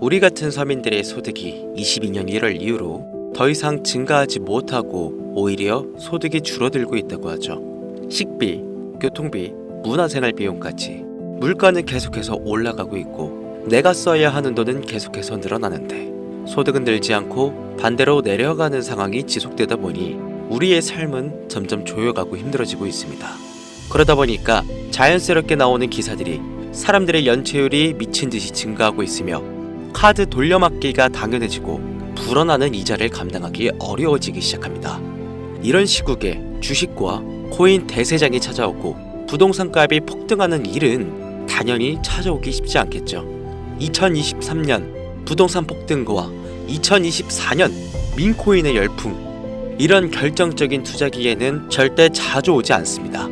우리 같은 서민들의 소득이 22년 1월 이후로 더 이상 증가하지 못하고 오히려 소득이 줄어들고 있다고 하죠. 식비, 교통비, 문화생활 비용까지 물가는 계속해서 올라가고 있고 내가 써야 하는 돈은 계속해서 늘어나는데 소득은 늘지 않고 반대로 내려가는 상황이 지속되다 보니 우리의 삶은 점점 조여가고 힘들어지고 있습니다. 그러다 보니까 자연스럽게 나오는 기사들이 사람들의 연체율이 미친 듯이 증가하고 있으며 카드 돌려막기가 당연해지고 불어나는 이자를 감당하기 어려워지기 시작합니다. 이런 시국에 주식과 코인 대세장이 찾아오고 부동산 값이 폭등하는 일은 당연히 찾아오기 쉽지 않겠죠. 2023년 부동산 폭등과 2024년 민코인의 열풍, 이런 결정적인 투자기에는 절대 자주 오지 않습니다.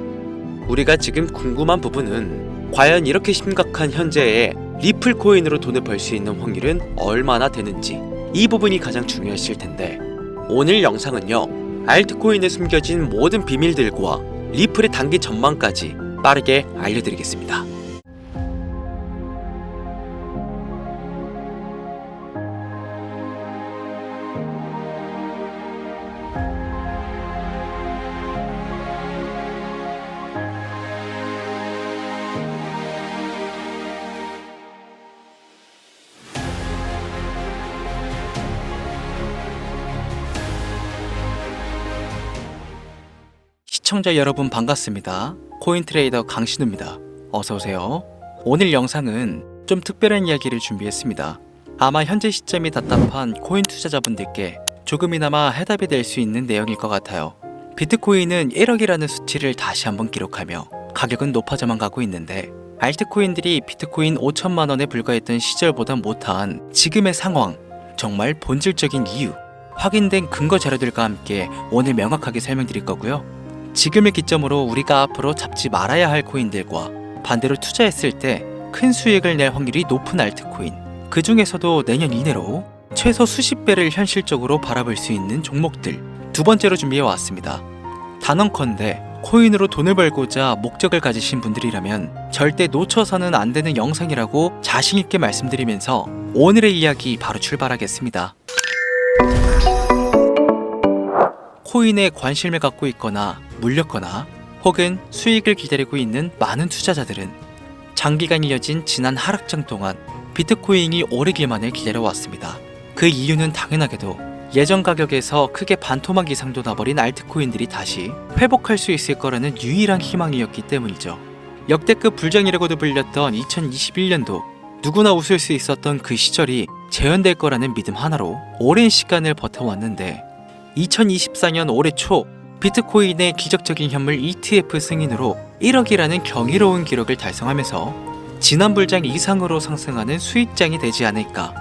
우리가 지금 궁금한 부분은 과연 이렇게 심각한 현재에 리플 코인으로 돈을 벌 수 있는 확률은 얼마나 되는지, 이 부분이 가장 중요하실 텐데 오늘 영상은요, 알트코인에 숨겨진 모든 비밀들과 리플의 단기 전망까지 빠르게 알려드리겠습니다. 시청자 여러분 반갑습니다. 코인트레이더 강신우입니다. 어서오세요. 오늘 영상은 좀 특별한 이야기를 준비했습니다. 아마 현재 시점이 답답한 코인 투자자분들께 조금이나마 해답이 될 수 있는 내용일 것 같아요. 비트코인은 1억이라는 수치를 다시 한번 기록하며 가격은 높아져만 가고 있는데 알트코인들이 비트코인 5천만 원에 불과했던 시절보다 못한 지금의 상황, 정말 본질적인 이유, 확인된 근거 자료들과 함께 오늘 명확하게 설명드릴 거고요. 지금을 기점으로 우리가 앞으로 잡지 말아야 할 코인들과 반대로 투자했을 때 큰 수익을 낼 확률이 높은 알트코인, 그 중에서도 내년 이내로 최소 수십 배를 현실적으로 바라볼 수 있는 종목들, 두 번째로 준비해 왔습니다. 단언컨대 코인으로 돈을 벌고자 목적을 가지신 분들이라면 절대 놓쳐서는 안 되는 영상이라고 자신있게 말씀드리면서 오늘의 이야기 바로 출발하겠습니다. 코인에 관심을 갖고 있거나 물렸거나 혹은 수익을 기다리고 있는 많은 투자자들은 장기간 이어진 지난 하락장 동안 비트코인이 오르기만을 기다려왔습니다. 그 이유는 당연하게도 예전 가격에서 크게 반토막 이상도 나버린 알트코인들이 다시 회복할 수 있을 거라는 유일한 희망이었기 때문이죠. 역대급 불장이라고도 불렸던 2021년도, 누구나 웃을 수 있었던 그 시절이 재현될 거라는 믿음 하나로 오랜 시간을 버텨왔는데 2024년 올해 초 비트코인의 기적적인 현물 ETF 승인으로 1억이라는 경이로운 기록을 달성하면서 지난 불장 이상으로 상승하는 수익장이 되지 않을까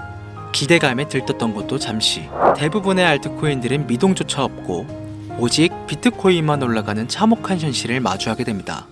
기대감에 들떴던 것도 잠시, 대부분의 알트코인들은 미동조차 없고 오직 비트코인만 올라가는 참혹한 현실을 마주하게 됩니다.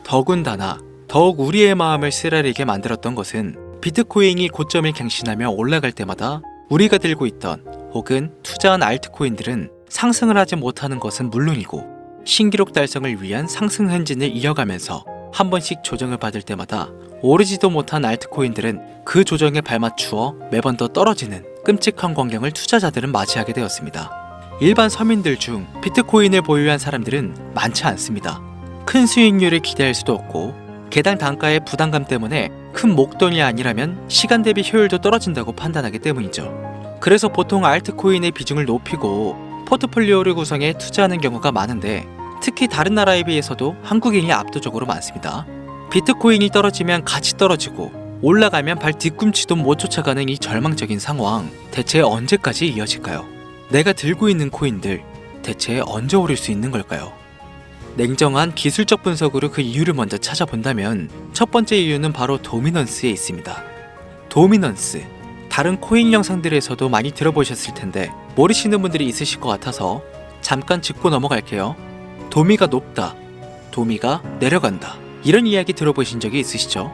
더군다나 더욱 우리의 마음을 쓰라리게 만들었던 것은 비트코인이 고점을 갱신하며 올라갈 때마다 우리가 들고 있던 혹은 투자한 알트코인들은 상승을 하지 못하는 것은 물론이고 신기록 달성을 위한 상승 행진을 이어가면서 한 번씩 조정을 받을 때마다 오르지도 못한 알트코인들은 그 조정에 발맞추어 매번 더 떨어지는 끔찍한 광경을 투자자들은 맞이하게 되었습니다. 일반 서민들 중 비트코인을 보유한 사람들은 많지 않습니다. 큰 수익률을 기대할 수도 없고 개당 단가의 부담감 때문에 큰 목돈이 아니라면 시간 대비 효율도 떨어진다고 판단하기 때문이죠. 그래서 보통 알트코인의 비중을 높이고 포트폴리오를 구성해 투자하는 경우가 많은데 특히 다른 나라에 비해서도 한국인이 압도적으로 많습니다. 비트코인이 떨어지면 같이 떨어지고 올라가면 발 뒤꿈치도 못 쫓아가는 이 절망적인 상황, 대체 언제까지 이어질까요? 내가 들고 있는 코인들 대체 언제 오를 수 있는 걸까요? 냉정한 기술적 분석으로 그 이유를 먼저 찾아본다면 첫 번째 이유는 바로 도미넌스에 있습니다. 도미넌스, 다른 코인 영상들에서도 많이 들어보셨을 텐데 모르시는 분들이 있으실 것 같아서 잠깐 짚고 넘어갈게요. 도미가 높다, 도미가 내려간다, 이런 이야기 들어보신 적이 있으시죠?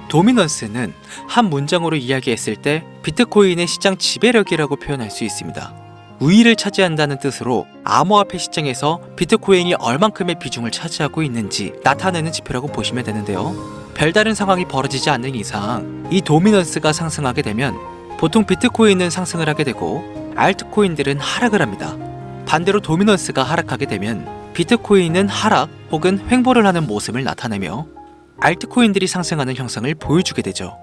도미넌스는 한 문장으로 이야기했을 때 비트코인의 시장 지배력이라고 표현할 수 있습니다. 우위를 차지한다는 뜻으로 암호화폐 시장에서 비트코인이 얼만큼의 비중을 차지하고 있는지 나타내는 지표라고 보시면 되는데요. 별다른 상황이 벌어지지 않는 이상 이 도미넌스가 상승하게 되면 보통 비트코인은 상승을 하게 되고 알트코인들은 하락을 합니다. 반대로 도미넌스가 하락하게 되면 비트코인은 하락 혹은 횡보를 하는 모습을 나타내며 알트코인들이 상승하는 형상을 보여주게 되죠.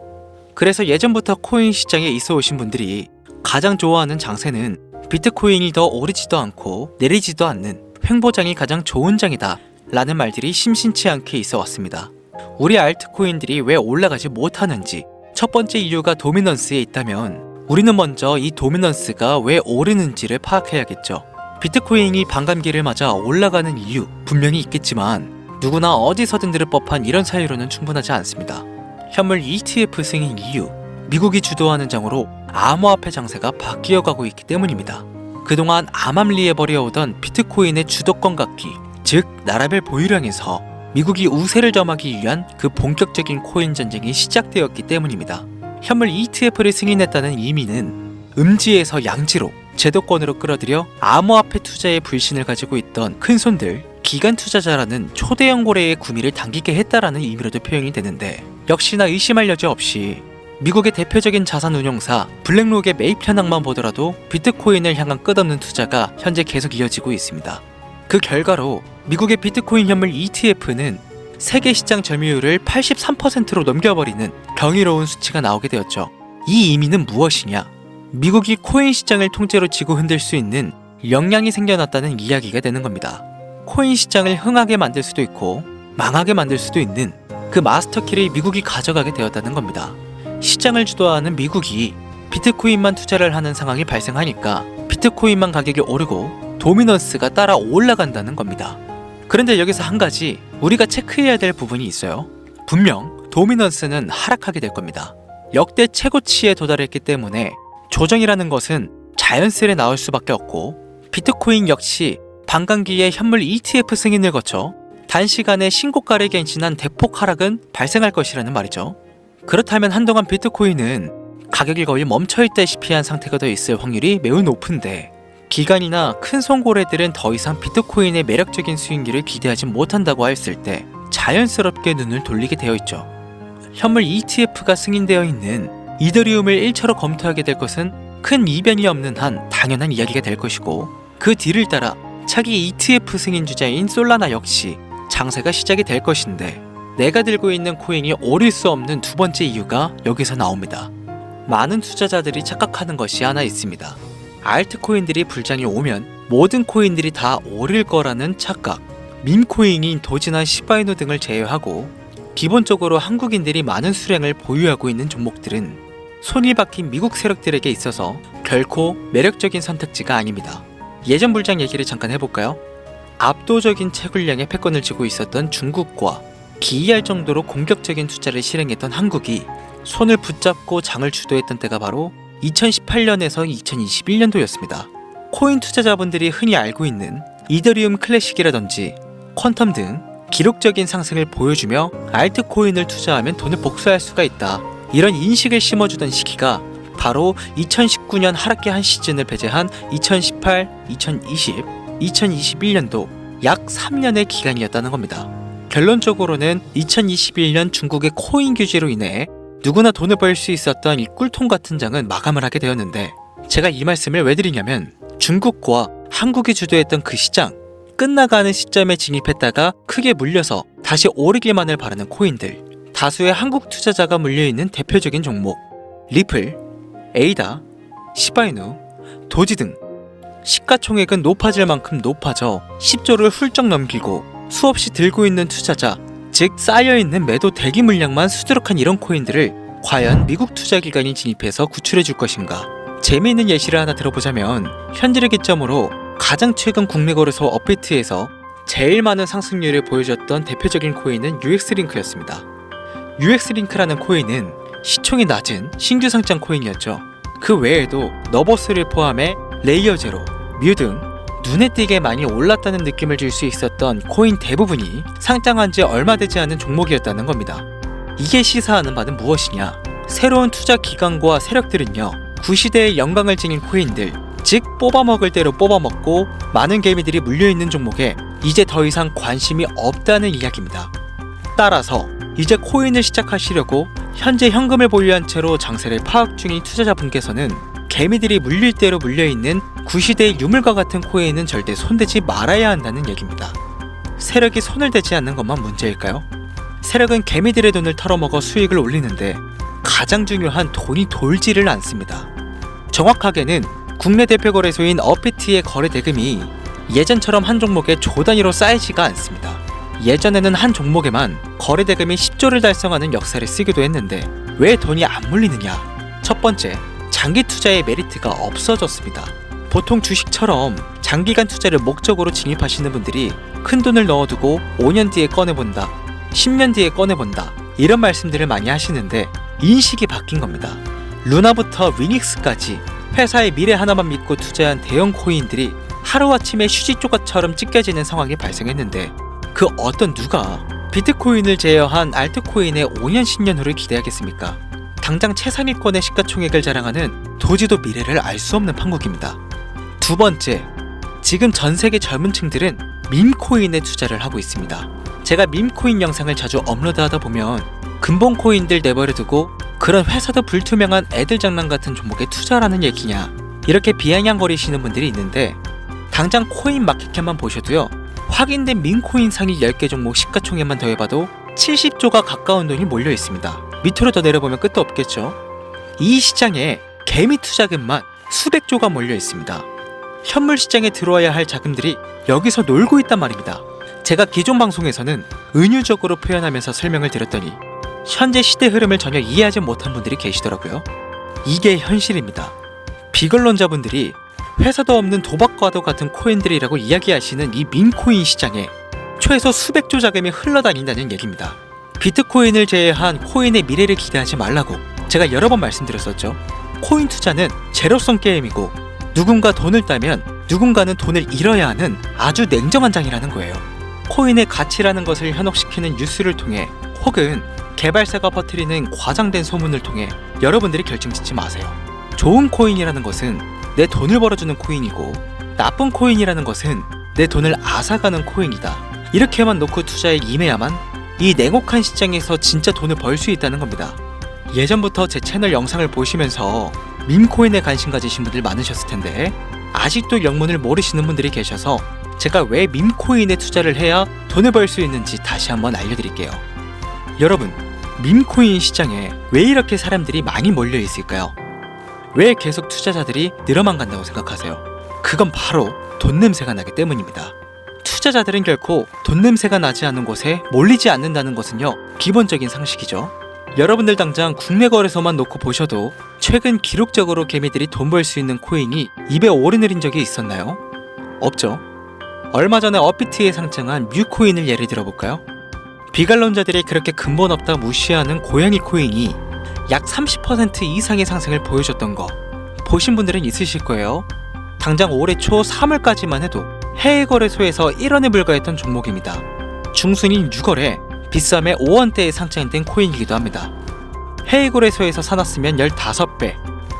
그래서 예전부터 코인 시장에 있어 오신 분들이 가장 좋아하는 장세는 비트코인이 더 오르지도 않고 내리지도 않는 횡보장이 가장 좋은 장이다 라는 말들이 심심치 않게 있어 왔습니다. 우리 알트코인들이 왜 올라가지 못하는지 첫 번째 이유가 도미넌스에 있다면 우리는 먼저 이 도미넌스가 왜 오르는지를 파악해야겠죠. 비트코인이 반감기를 맞아 올라가는 이유 분명히 있겠지만 누구나 어디서든 들을 법한 이런 사유로는 충분하지 않습니다. 현물 ETF 승인 이유, 미국이 주도하는 장으로 암호화폐 장세가 바뀌어가고 있기 때문입니다. 그동안 암암리에버려오던 비트코인의 주도권 갖기, 즉 나라별 보유량에서 미국이 우세를 점하기 위한 그 본격적인 코인 전쟁이 시작되었기 때문입니다. 현물 ETF를 승인했다는 의미는 음지에서 양지로 제도권으로 끌어들여 암호화폐 투자에 불신을 가지고 있던 큰손들, 기관 투자자라는 초대형 고래의 구미를 당기게 했다라는 의미로도 표현이 되는데 역시나 의심할 여지 없이 미국의 대표적인 자산운용사 블랙록의 매입 현황만 보더라도 비트코인을 향한 끝없는 투자가 현재 계속 이어지고 있습니다. 그 결과로 미국의 비트코인 현물 ETF는 세계 시장 점유율을 83%로 넘겨버리는 경이로운 수치가 나오게 되었죠. 이 의미는 무엇이냐? 미국이 코인 시장을 통째로 쥐고 흔들 수 있는 역량이 생겨났다는 이야기가 되는 겁니다. 코인 시장을 흥하게 만들 수도 있고 망하게 만들 수도 있는 그 마스터키를 미국이 가져가게 되었다는 겁니다. 시장을 주도하는 미국이 비트코인만 투자를 하는 상황이 발생하니까 비트코인만 가격이 오르고 도미넌스가 따라 올라간다는 겁니다. 그런데 여기서 한 가지 우리가 체크해야 될 부분이 있어요. 분명 도미넌스는 하락하게 될 겁니다. 역대 최고치에 도달했기 때문에 조정이라는 것은 자연스레 나올 수밖에 없고 비트코인 역시 반감기에 현물 ETF 승인을 거쳐 단시간에 신고가를 갱신한 대폭 하락은 발생할 것이라는 말이죠. 그렇다면 한동안 비트코인은 가격이 거의 멈춰있다시피 한 상태가 더 있을 확률이 매우 높은데 기관이나 큰 손고래들은 더 이상 비트코인의 매력적인 수익률을 기대하지 못한다고 했을 때 자연스럽게 눈을 돌리게 되어 있죠. 현물 ETF가 승인되어 있는 이더리움을 1차로 검토하게 될 것은 큰 이변이 없는 한 당연한 이야기가 될 것이고 그 뒤를 따라 차기 ETF 승인 주자인 솔라나 역시 장세가 시작이 될 것인데 내가 들고 있는 코인이 오를 수 없는 두 번째 이유가 여기서 나옵니다. 많은 투자자들이 착각하는 것이 하나 있습니다. 알트코인들이 불장이 오면 모든 코인들이 다 오를 거라는 착각. 밈코인인 도지나 시바이누 등을 제외하고 기본적으로 한국인들이 많은 수량을 보유하고 있는 종목들은 손이 박힌 미국 세력들에게 있어서 결코 매력적인 선택지가 아닙니다. 예전 불장 얘기를 잠깐 해볼까요? 압도적인 채굴량의 패권을 쥐고 있었던 중국과 기이할 정도로 공격적인 투자를 실행했던 한국이 손을 붙잡고 장을 주도했던 때가 바로 2018년에서 2021년도였습니다. 코인 투자자분들이 흔히 알고 있는 이더리움 클래식이라든지 퀀텀 등 기록적인 상승을 보여주며 알트코인을 투자하면 돈을 복수할 수가 있다. 이런 인식을 심어주던 시기가 바로 2019년 하락기 한 시즌을 배제한 2018, 2020, 2021년도 약 3년의 기간이었다는 겁니다. 결론적으로는 2021년 중국의 코인 규제로 인해 누구나 돈을 벌 수 있었던 이 꿀통 같은 장은 마감을 하게 되었는데 제가 이 말씀을 왜 드리냐면 중국과 한국이 주도했던 그 시장 끝나가는 시점에 진입했다가 크게 물려서 다시 오르기만을 바라는 코인들 다수의 한국 투자자가 물려있는 대표적인 종목 리플, 에이다, 시바이누, 도지 등 시가총액은 높아질 만큼 높아져 10조를 훌쩍 넘기고 수없이 들고 있는 투자자 즉 쌓여있는 매도 대기 물량만 수두룩한 이런 코인들을 과연 미국 투자기관이 진입해서 구출해 줄 것인가. 재미있는 예시를 하나 들어보자면 현재를 기점으로 가장 최근 국내 거래소 업비트에서 제일 많은 상승률을 보여줬던 대표적인 코인은 UX링크였습니다. UX링크라는 코인은 시총이 낮은 신규 상장 코인이었죠. 그 외에도 너버스를 포함해 레이어 제로, 뮤 등 눈에 띄게 많이 올랐다는 느낌을 줄 수 있었던 코인 대부분이 상장한 지 얼마 되지 않은 종목이었다는 겁니다. 이게 시사하는 바는 무엇이냐? 새로운 투자 기관과 세력들은요, 구시대의 영광을 지닌 코인들, 즉 뽑아먹을 대로 뽑아먹고 많은 개미들이 물려있는 종목에 이제 더 이상 관심이 없다는 이야기입니다. 따라서 이제 코인을 시작하시려고 현재 현금을 보유한 채로 장세를 파악 중인 투자자분께서는 개미들이 물릴 대로 물려있는 구시대의 유물과 같은 코인은 절대 손대지 말아야 한다는 얘기입니다. 세력이 손을 대지 않는 것만 문제일까요? 세력은 개미들의 돈을 털어먹어 수익을 올리는데 가장 중요한 돈이 돌지를 않습니다. 정확하게는 국내 대표 거래소인 어피트의 거래 대금이 예전처럼 한 종목에 조 단위로 쌓이지가 않습니다. 예전에는 한 종목에만 거래 대금이 10조를 달성하는 역사를 쓰기도 했는데 왜 돈이 안 물리느냐? 첫 번째, 장기 투자의 메리트가 없어졌습니다. 보통 주식처럼 장기간 투자를 목적으로 진입하시는 분들이 큰 돈을 넣어두고 5년 뒤에 꺼내본다, 10년 뒤에 꺼내본다 이런 말씀들을 많이 하시는데 인식이 바뀐 겁니다. 루나부터 위닉스까지 회사의 미래 하나만 믿고 투자한 대형 코인들이 하루아침에 휴지조각처럼 찢겨지는 상황이 발생했는데 그 어떤 누가 비트코인을 제외한 알트코인의 5년 10년 후를 기대하겠습니까? 당장 최상위권의 시가총액을 자랑하는 도지도 미래를 알 수 없는 판국입니다. 두 번째, 지금 전 세계 젊은 층들은 밈코인에 투자를 하고 있습니다. 제가 밈코인 영상을 자주 업로드하다 보면 근본 코인들 내버려두고 그런 회사도 불투명한 애들 장난 같은 종목에 투자라는 얘기냐 이렇게 비아냥거리시는 분들이 있는데 당장 코인 마켓캡만 보셔도요 확인된 밈코인 상위 10개 종목 시가총액만 더해봐도 70조가 가까운 돈이 몰려 있습니다. 밑으로 더 내려보면 끝도 없겠죠. 이 시장에 개미 투자금만 수백 조가 몰려 있습니다. 현물 시장에 들어와야 할 자금들이 여기서 놀고 있단 말입니다. 제가 기존 방송에서는 은유적으로 표현하면서 설명을 드렸더니 현재 시대 흐름을 전혀 이해하지 못한 분들이 계시더라고요. 이게 현실입니다. 비걸론자분들이 회사도 없는 도박과도 같은 코인들이라고 이야기하시는 이 밈코인 시장에 최소 수백조 자금이 흘러다닌다는 얘기입니다. 비트코인을 제외한 코인의 미래를 기대하지 말라고 제가 여러 번 말씀드렸었죠. 코인 투자는 제로성 게임이고 누군가 돈을 따면 누군가는 돈을 잃어야 하는 아주 냉정한 장이라는 거예요. 코인의 가치라는 것을 현혹시키는 뉴스를 통해 혹은 개발사가 퍼뜨리는 과장된 소문을 통해 여러분들이 결정짓지 마세요. 좋은 코인이라는 것은 내 돈을 벌어주는 코인이고 나쁜 코인이라는 것은 내 돈을 앗아가는 코인이다. 이렇게만 놓고 투자에 임해야만 이 냉혹한 시장에서 진짜 돈을 벌 수 있다는 겁니다. 예전부터 제 채널 영상을 보시면서 밈코인에 관심 가지신 분들 많으셨을 텐데 아직도 영문을 모르시는 분들이 계셔서 제가 왜 밈코인에 투자를 해야 돈을 벌 수 있는지 다시 한번 알려드릴게요. 여러분, 밈코인 시장에 왜 이렇게 사람들이 많이 몰려 있을까요? 왜 계속 투자자들이 늘어만 간다고 생각하세요? 그건 바로 돈 냄새가 나기 때문입니다. 투자자들은 결코 돈 냄새가 나지 않는 곳에 몰리지 않는다는 것은요 기본적인 상식이죠. 여러분들 당장 국내 거래소만 놓고 보셔도 최근 기록적으로 개미들이 돈 벌 수 있는 코인이 입에 오르내린 적이 있었나요? 없죠. 얼마 전에 어피트에 상장한 뮤코인을 예를 들어볼까요? 비관론자들이 그렇게 근본 없다 무시하는 고양이 코인이 약 30% 이상의 상승을 보여줬던 거 보신 분들은 있으실 거예요. 당장 올해 초 3월까지만 해도 해외 거래소에서 1원에 불과했던 종목입니다. 중순인 6월에 비싸매 5원대에 상장된 코인이기도 합니다. 해외 거래소에서 사놨으면 15배,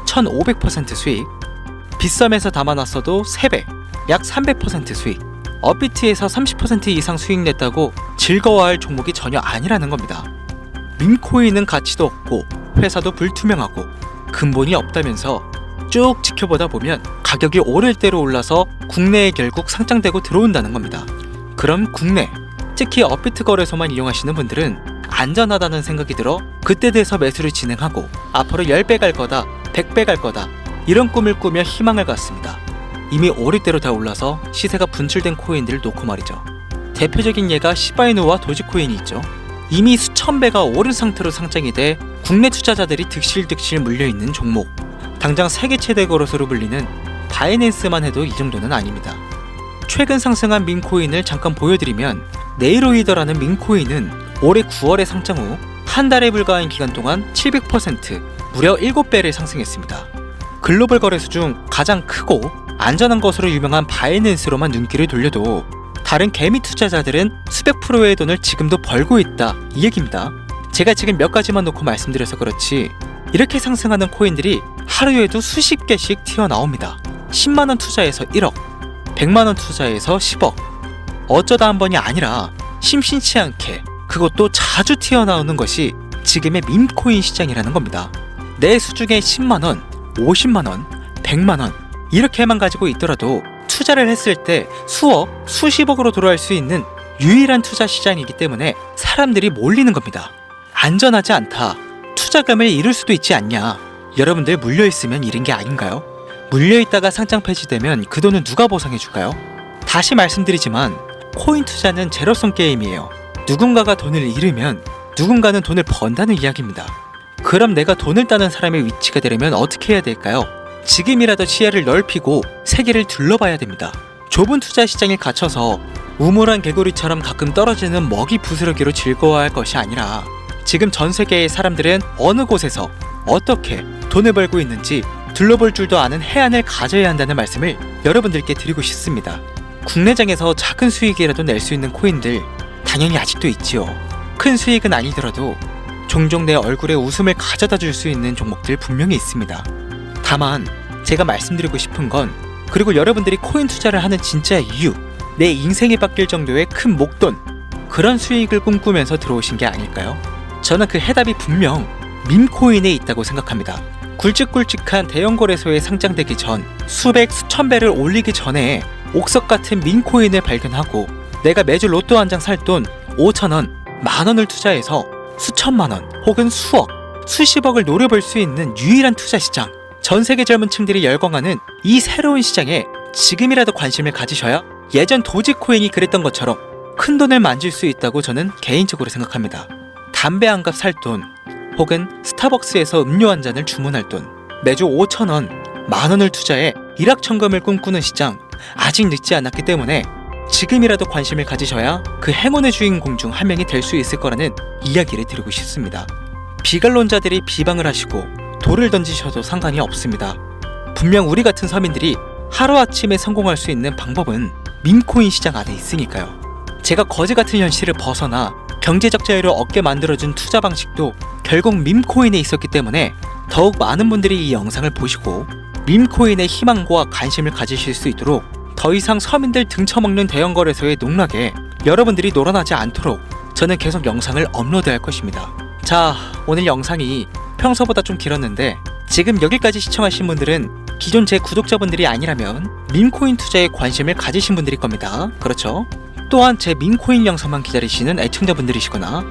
1500% 수익, 비싸매서 담아놨어도 3배, 약 300% 수익, 업비트에서 30% 이상 수익 냈다고 즐거워할 종목이 전혀 아니라는 겁니다. 밈코인은 가치도 없고 회사도 불투명하고 근본이 없다면서 쭉 지켜보다 보면 가격이 오를 대로 올라서 국내에 결국 상장되고 들어온다는 겁니다. 그럼 국내, 특히 업비트 거래소만 이용하시는 분들은 안전하다는 생각이 들어 그때 돼서 매수를 진행하고 앞으로 10배 갈 거다, 100배 갈 거다 이런 꿈을 꾸며 희망을 갖습니다. 이미 오를 대로 다 올라서 시세가 분출된 코인들을 놓고 말이죠. 대표적인 예가 시바이누와 도지코인이 있죠. 이미 수천 배가 오른 상태로 상장이 돼 국내 투자자들이 득실득실 물려있는 종목. 당장 세계 최대 거래소로 불리는 바이낸스만 해도 이 정도는 아닙니다. 최근 상승한 밈코인을 잠깐 보여드리면 네이로이더라는 밈코인은 올해 9월에 상장 후 한 달에 불과한 기간 동안 700% 무려 7배를 상승했습니다. 글로벌 거래소 중 가장 크고 안전한 것으로 유명한 바이낸스로만 눈길을 돌려도 다른 개미 투자자들은 수백 프로의 돈을 지금도 벌고 있다 이 얘기입니다. 제가 지금 몇 가지만 놓고 말씀드려서 그렇지 이렇게 상승하는 코인들이 하루에도 수십 개씩 튀어나옵니다. 10만원 투자해서 1억, 100만원 투자해서 10억. 어쩌다 한 번이 아니라 심심치 않게 그것도 자주 튀어나오는 것이 지금의 밈코인 시장이라는 겁니다. 내 수중에 10만원, 50만원, 100만원 이렇게만 가지고 있더라도 투자를 했을 때 수억, 수십억으로 돌아갈 수 있는 유일한 투자 시장이기 때문에 사람들이 몰리는 겁니다. 안전하지 않다. 투자금을 잃을 수도 있지 않냐. 여러분들 물려있으면 잃은 게 아닌가요? 물려있다가 상장 폐지되면 그 돈은 누가 보상해줄까요? 다시 말씀드리지만 코인 투자는 제로섬 게임이에요. 누군가가 돈을 잃으면 누군가는 돈을 번다는 이야기입니다. 그럼 내가 돈을 따는 사람의 위치가 되려면 어떻게 해야 될까요? 지금이라도 시야를 넓히고 세계를 둘러봐야 됩니다. 좁은 투자 시장에 갇혀서 우물한 개구리처럼 가끔 떨어지는 먹이 부스러기로 즐거워할 것이 아니라 지금 전 세계의 사람들은 어느 곳에서 어떻게 돈을 벌고 있는지 둘러볼 줄도 아는 해안을 가져야 한다는 말씀을 여러분들께 드리고 싶습니다. 국내장에서 작은 수익이라도 낼 수 있는 코인들 당연히 아직도 있지요. 큰 수익은 아니더라도 종종 내 얼굴에 웃음을 가져다 줄 수 있는 종목들 분명히 있습니다. 다만 제가 말씀드리고 싶은 건, 그리고 여러분들이 코인 투자를 하는 진짜 이유, 내 인생이 바뀔 정도의 큰 목돈, 그런 수익을 꿈꾸면서 들어오신 게 아닐까요? 저는 그 해답이 분명 밈코인에 있다고 생각합니다. 굵직굵직한 대형 거래소에 상장되기 전 수백 수천 배를 올리기 전에 옥석 같은 밈코인을 발견하고 내가 매주 로또 한 장 살 돈 5,000원, 만원을 투자해서 수천만원 혹은 수억, 수십억을 노려볼 수 있는 유일한 투자 시장, 전 세계 젊은 층들이 열광하는 이 새로운 시장에 지금이라도 관심을 가지셔야 예전 도지코인이 그랬던 것처럼 큰 돈을 만질 수 있다고 저는 개인적으로 생각합니다. 담배 한 갑 살 돈, 혹은 스타벅스에서 음료 한 잔을 주문할 돈, 매주 5,000원, 만원을 투자해 일확천금을 꿈꾸는 시장, 아직 늦지 않았기 때문에 지금이라도 관심을 가지셔야 그 행운의 주인공 중 한 명이 될 수 있을 거라는 이야기를 드리고 싶습니다. 비관론자들이 비방을 하시고 돌을 던지셔도 상관이 없습니다. 분명 우리 같은 서민들이 하루아침에 성공할 수 있는 방법은 밈코인 시장 안에 있으니까요. 제가 거지 같은 현실을 벗어나 경제적 자유를 얻게 만들어준 투자 방식도 결국 밈코인에 있었기 때문에 더욱 많은 분들이 이 영상을 보시고 밈코인의 희망과 관심을 가지실 수 있도록 더 이상 서민들 등쳐먹는 대형 거래소의 농락에 여러분들이 놀아나지 않도록 저는 계속 영상을 업로드할 것입니다. 자, 오늘 영상이 평소보다 좀 길었는데 지금 여기까지 시청하신 분들은 기존 제 구독자분들이 아니라면 밈코인 투자에 관심을 가지신 분들일 겁니다. 그렇죠? 또한 제 밈코인 영상만 기다리시는 애청자분들이시거나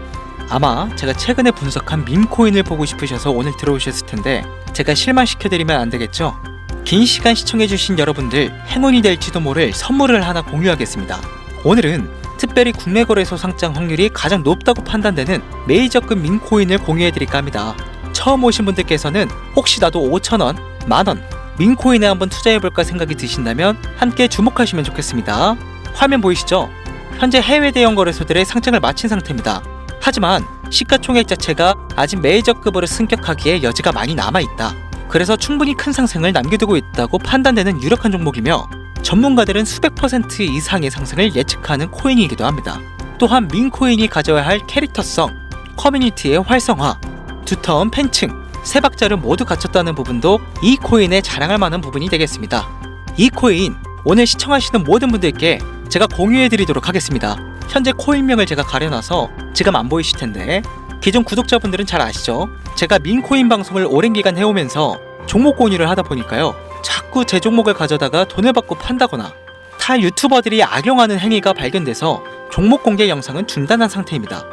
아마 제가 최근에 분석한 밈코인을 보고 싶으셔서 오늘 들어오셨을 텐데 제가 실망시켜드리면 안 되겠죠? 긴 시간 시청해주신 여러분들 행운이 될지도 모를 선물을 하나 공유하겠습니다. 오늘은 특별히 국내 거래소 상장 확률이 가장 높다고 판단되는 메이저급 밈코인을 공유해드릴까 합니다. 처음 오신 분들께서는 혹시 나도 5,000원, 만원 밈코인에 한번 투자해볼까 생각이 드신다면 함께 주목하시면 좋겠습니다. 화면 보이시죠? 현재 해외 대형 거래소들의 상장을 마친 상태입니다. 하지만 시가총액 자체가 아직 메이저급으로 승격하기에 여지가 많이 남아있다. 그래서 충분히 큰 상승을 남겨두고 있다고 판단되는 유력한 종목이며 전문가들은 수백 % 이상의 상승을 예측하는 코인이기도 합니다. 또한 밈코인이 가져야 할 캐릭터성, 커뮤니티의 활성화, 두터운 팬층, 세 박자를 모두 갖췄다는 부분도 이 코인에 자랑할 만한 부분이 되겠습니다. 이 코인 오늘 시청하시는 모든 분들께 제가 공유해드리도록 하겠습니다. 현재 코인명을 제가 가려놔서 지금 안 보이실 텐데 기존 구독자분들은 잘 아시죠? 제가 밈코인 방송을 오랜 기간 해오면서 종목 공유를 하다 보니까요, 자꾸 제 종목을 가져다가 돈을 받고 판다거나 타 유튜버들이 악용하는 행위가 발견돼서 종목 공개 영상은 중단한 상태입니다.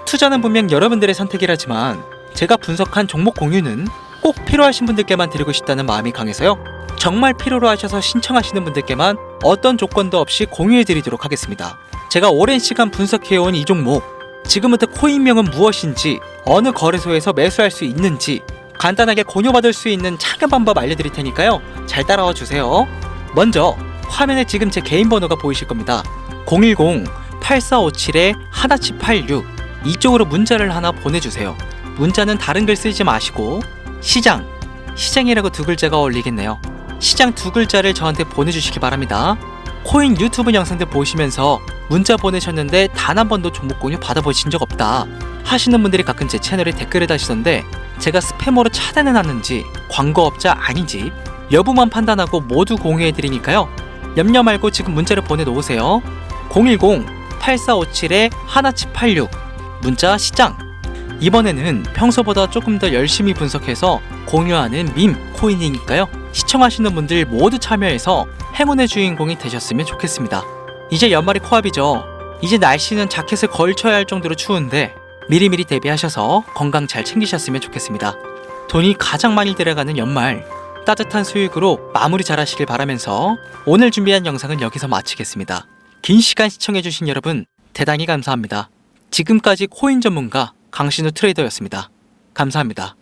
투자는 분명 여러분들의 선택이라지만 제가 분석한 종목 공유는 꼭 필요하신 분들께만 드리고 싶다는 마음이 강해서요, 정말 필요로 하셔서 신청하시는 분들께만 어떤 조건도 없이 공유해드리도록 하겠습니다. 제가 오랜 시간 분석해온 이 종목, 지금부터 코인명은 무엇인지, 어느 거래소에서 매수할 수 있는지 간단하게 공유받을 수 있는 참여 방법 알려드릴 테니까요, 잘 따라와 주세요. 먼저 화면에 지금 제 개인 번호가 보이실 겁니다. 010-8457-1786 이쪽으로 문자를 하나 보내주세요. 문자는 다른 글 쓰지 마시고 시장이라고 두 글자가 어울리겠네요. 시장 두 글자를 저한테 보내주시기 바랍니다. 코인 유튜브 영상들 보시면서 문자 보내셨는데 단 한 번도 종목 공유 받아보신 적 없다 하시는 분들이 가끔 제 채널에 댓글을 다시던데 제가 스팸으로 차단해놨는지 광고업자 아닌지 여부만 판단하고 모두 공유해드리니까요, 염려 말고 지금 문자를 보내놓으세요. 010-8457-1786 문자 시장. 이번에는 평소보다 조금 더 열심히 분석해서 공유하는 밈 코인이니까요. 시청하시는 분들 모두 참여해서 행운의 주인공이 되셨으면 좋겠습니다. 이제 연말이 코앞이죠. 이제 날씨는 자켓을 걸쳐야 할 정도로 추운데 미리미리 대비하셔서 건강 잘 챙기셨으면 좋겠습니다. 돈이 가장 많이 들어가는 연말, 따뜻한 수익으로 마무리 잘 하시길 바라면서 오늘 준비한 영상은 여기서 마치겠습니다. 긴 시간 시청해주신 여러분 대단히 감사합니다. 지금까지 코인 전문가 강신우 트레이더였습니다. 감사합니다.